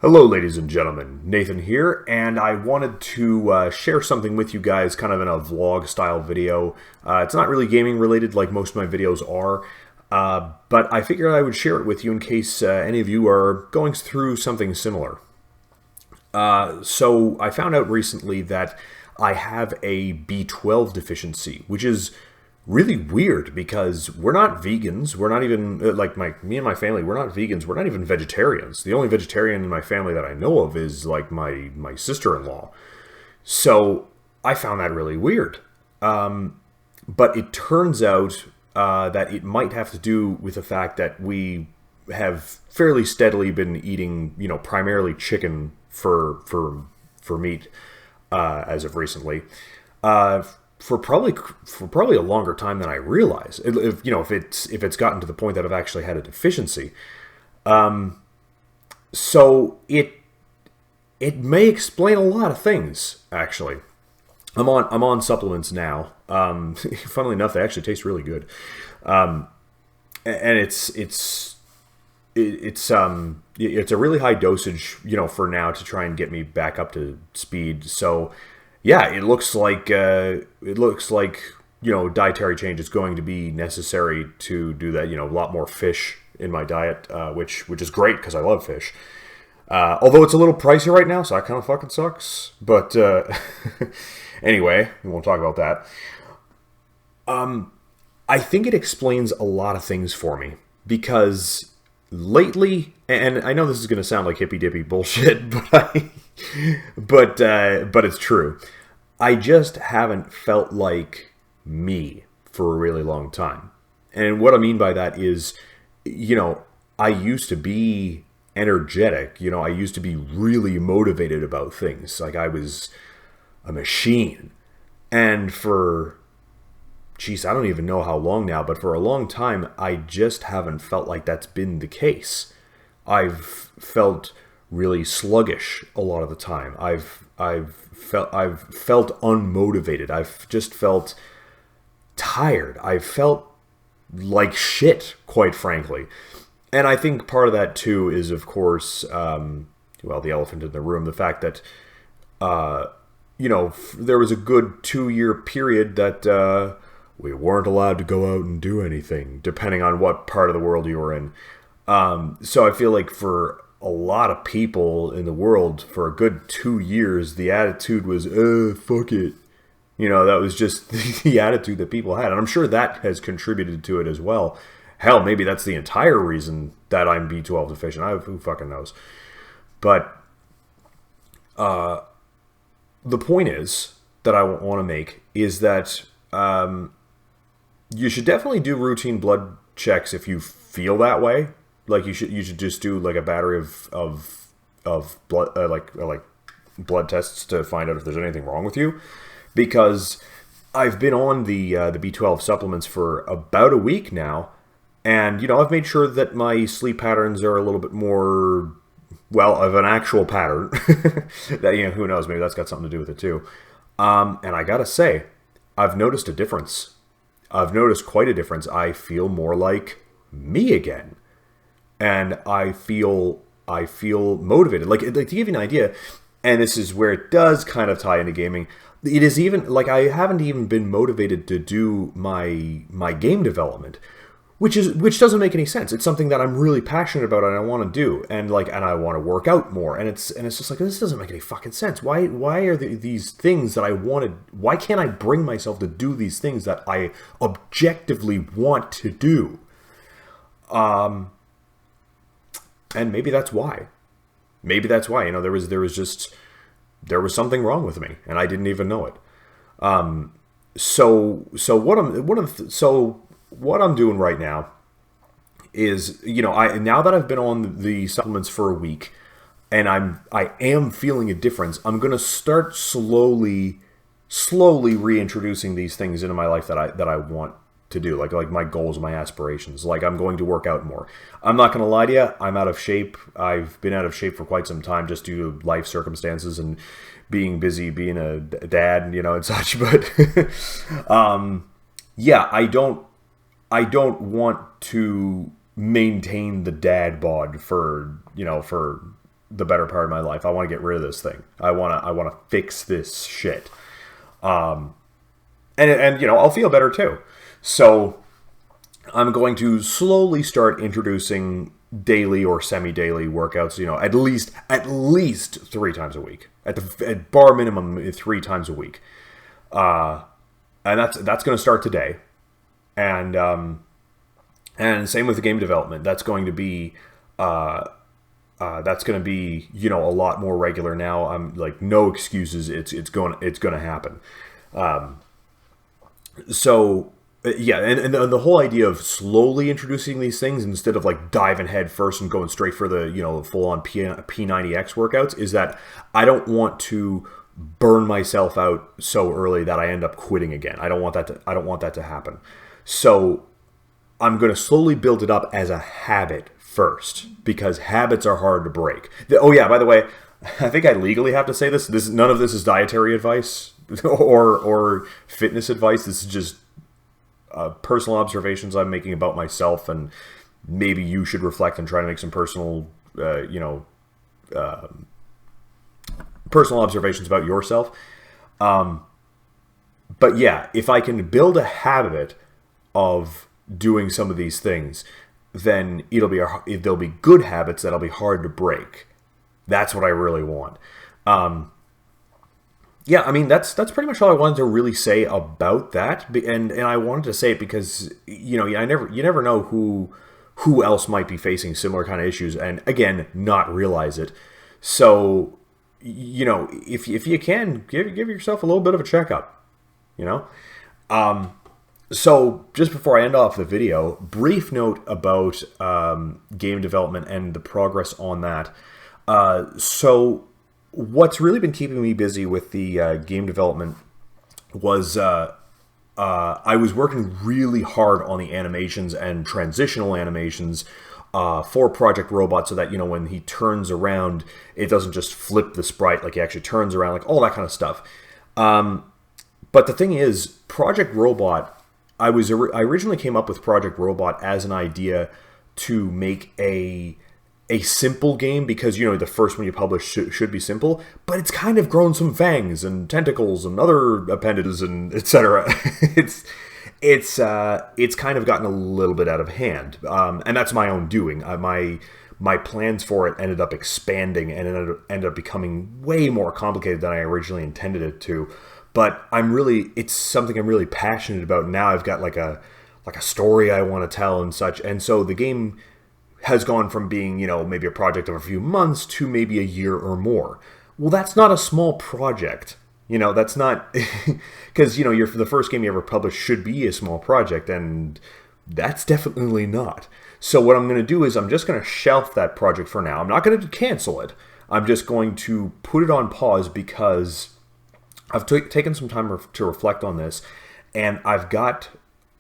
Hello, ladies and gentlemen. Nathan here, and I wanted to share something with you guys kind of in a vlog-style video. It's not really gaming related like most of my videos are, but I figured I would share it with you in case any of you are going through something similar. So I found out recently that I have a B12 deficiency, which is really weird because we're not vegans. We're not even, me and my family, we're not vegans. We're not even vegetarians. The only vegetarian in my family that I know of is like my sister-in-law. So I found that really weird. But it turns out that it might have to do with the fact that we have fairly steadily been eating, primarily chicken for meat as of recently. For probably a longer time than I realize. If it's gotten to the point that I've actually had a deficiency, so it may explain a lot of things. Actually, I'm on supplements now. Funnily enough, they actually taste really good, and it's a really high dosage, for now to try and get me back up to speed. So. Yeah, it looks like dietary change is going to be necessary to do that. A lot more fish in my diet, which is great because I love fish. Although it's a little pricey right now, so that kind of fucking sucks. But anyway, we won't talk about that. I think it explains a lot of things for me because lately, and I know this is going to sound like hippy dippy bullshit, but it's true. I just haven't felt like me for a really long time. And what I mean by that is, I used to be energetic. I used to be really motivated about things. Like I was a machine. And I don't even know how long now, but for a long time, I just haven't felt like that's been the case. I've felt really sluggish a lot of the time. I've felt unmotivated. I've just felt tired. I've felt like shit, quite frankly. And I think part of that too is, of course, the elephant in the room, the fact that there was a good 2-year period that we weren't allowed to go out and do anything, depending on what part of the world you were in. So I feel like for a lot of people in the world, for a good 2 years, the attitude was, fuck it. That was just the attitude that people had. And I'm sure that has contributed to it as well. Hell, maybe that's the entire reason that I'm B12 deficient. Who fucking knows? But the point is that I want to make is that you should definitely do routine blood checks if you feel that way. Like you should just do like a battery of blood like blood tests to find out if there's anything wrong with you, because I've been on the B12 supplements for about a week now, and I've made sure that my sleep patterns are a little bit more of an actual pattern. That who knows, maybe that's got something to do with it too. And I gotta say, I've noticed a difference. I've noticed quite a difference. I feel more like me again. And I feel motivated. Like to give you an idea, and this is where it does kind of tie into gaming. It is even like I haven't even been motivated to do my game development, which doesn't make any sense. It's something that I'm really passionate about and I want to do, and I want to work out more. And it's just like, this doesn't make any fucking sense. Why are these things that I wanted? Why can't I bring myself to do these things that I objectively want to do? And maybe that's why. There was something wrong with me, and I didn't even know it. So what I'm doing right now is, now that I've been on the supplements for a week, and I am feeling a difference, I'm gonna start slowly reintroducing these things into my life that I want to do, like my goals, my aspirations. Like I'm going to work out more. I'm not going to lie to you, I'm out of shape. I've been out of shape for quite some time just due to life circumstances and being busy, being a dad, and such. But yeah, I don't want to maintain the dad bod for the better part of my life. I want to get rid of this thing. I want to fix this shit. And you know, I'll feel better too. So I'm going to slowly start introducing daily or semi-daily workouts. You know, at least 3 times a week. At bar minimum 3 times a week. And that's going to start today. And same with the game development. That's going to be you know, a lot more regular now. I'm like, no excuses. It's going to happen. So yeah, and the whole idea of slowly introducing these things instead of like diving head first and going straight for the, you know, full on P90X workouts is that I don't want to burn myself out so early that I end up quitting again. I don't want that to happen. So I'm going to slowly build it up as a habit first, because habits are hard to break. Oh yeah, by the way, I think I legally have to say this. None of this is dietary advice or fitness advice. This is just personal observations I'm making about myself, and maybe you should reflect and try to make some personal, personal observations about yourself. But yeah, if I can build a habit of doing some of these things, then they'll be good habits that'll be hard to break. That's what I really want. Yeah, I mean, that's pretty much all I wanted to really say about that. And I wanted to say it because, you know, you never know who else might be facing similar kind of issues, and again, not realize it. So, you know, if you can, give yourself a little bit of a checkup, you know. So just before I end off the video, brief note about game development and the progress on that. So what's really been keeping me busy with the game development was I was working really hard on the animations and transitional animations for Project Robot, so that, you know, when he turns around, it doesn't just flip the sprite, like he actually turns around, like all that kind of stuff. But the thing is, Project Robot, I originally came up with Project Robot as an idea to make a simple game, because, you know, the first one you publish should be simple, but it's kind of grown some fangs and tentacles and other appendages and etc. It's kind of gotten a little bit out of hand, and that's my own doing. My plans for it ended up expanding and it ended up becoming way more complicated than I originally intended it to. But it's something I'm really passionate about. Now I've got like a story I want to tell and such. And so the game has gone from being, you know, maybe a project of a few months to maybe a year or more. Well, that's not a small project. You know, that's not, because, you know, the first game you ever published should be a small project, and that's definitely not. So what I'm going to do is I'm just going to shelf that project for now. I'm not going to cancel it. I'm just going to put it on pause because I've taken some time to reflect on this, and I've got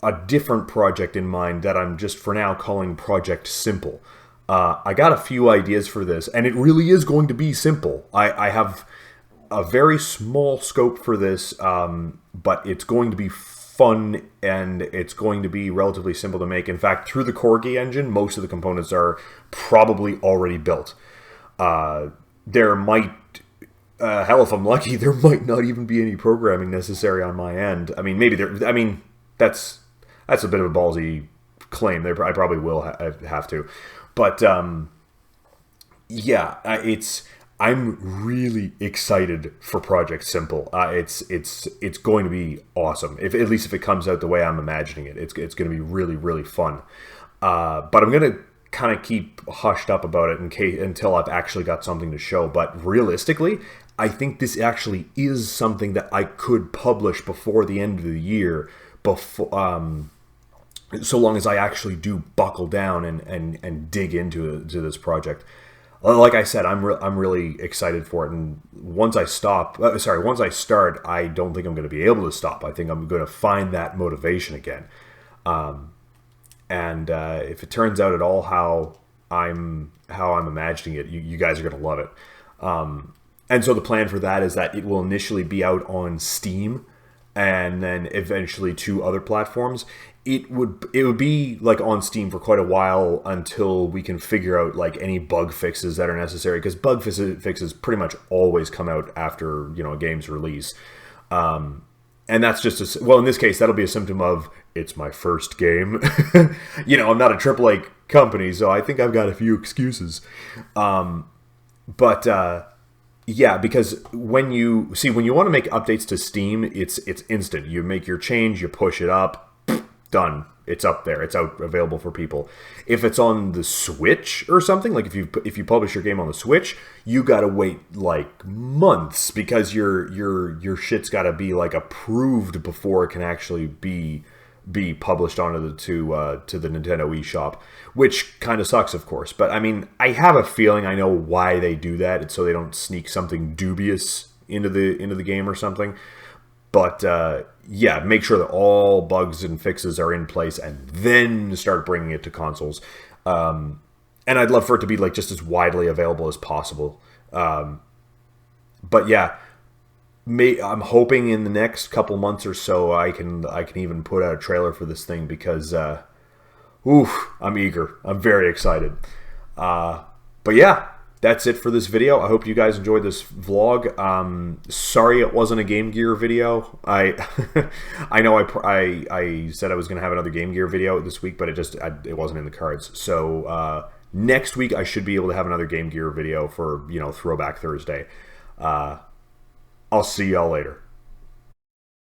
a different project in mind that I'm just for now calling Project Simple. I got a few ideas for this, and it really is going to be simple. I have a very small scope for this, but it's going to be fun, and it's going to be relatively simple to make. In fact, through the Corgi engine, most of the components are probably already built. There might... hell, if I'm lucky, there might not even be any programming necessary on my end. I mean, maybe there... I mean, that's a bit of a ballsy claim. I probably will have to. But, yeah, I'm really excited for Project Simple. It's going to be awesome. At least if it comes out the way I'm imagining it. It's going to be really, really fun. But I'm going to kind of keep hushed up about it until I've actually got something to show. But realistically, I think this actually is something that I could publish before the end of the year, so long as I actually do buckle down and dig into this project. Like I said, I'm really excited for it, and once I start, I don't think I'm going to be able to stop. I think I'm going to find that motivation again. And if it turns out at all how I'm imagining it, you guys are going to love it. And so the plan for that is that it will initially be out on Steam, and then eventually to other platforms. It would be like on Steam for quite a while until we can figure out like any bug fixes that are necessary, because bug fixes pretty much always come out after, you know, a game's release. And that's just well, in this case, that'll be a symptom of it's my first game. You know, I'm not a AAA company, so I think I've got a few excuses. But yeah, because when you want to make updates to Steam, it's instant. You make your change, you push it up, done. It's up there. It's out, available for people. If it's on the Switch or something, like if you publish your game on the Switch, you gotta wait like months, because your shit's gotta be like approved before it can actually be published onto to the Nintendo eShop, which kind of sucks, of course. But I mean, I have a feeling I know why they do that. It's so they don't sneak something dubious into the game or something. But yeah, make sure that all bugs and fixes are in place, and then start bringing it to consoles. And I'd love for it to be like just as widely available as possible. But yeah, I'm hoping in the next couple months or so I can even put out a trailer for this thing, because I'm eager. I'm very excited. But yeah, that's it for this video. I hope you guys enjoyed this vlog. Sorry it wasn't a Game Gear video. I know I said I was going to have another Game Gear video this week, but it wasn't in the cards. So next week I should be able to have another Game Gear video for, you know, Throwback Thursday. I'll see y'all later.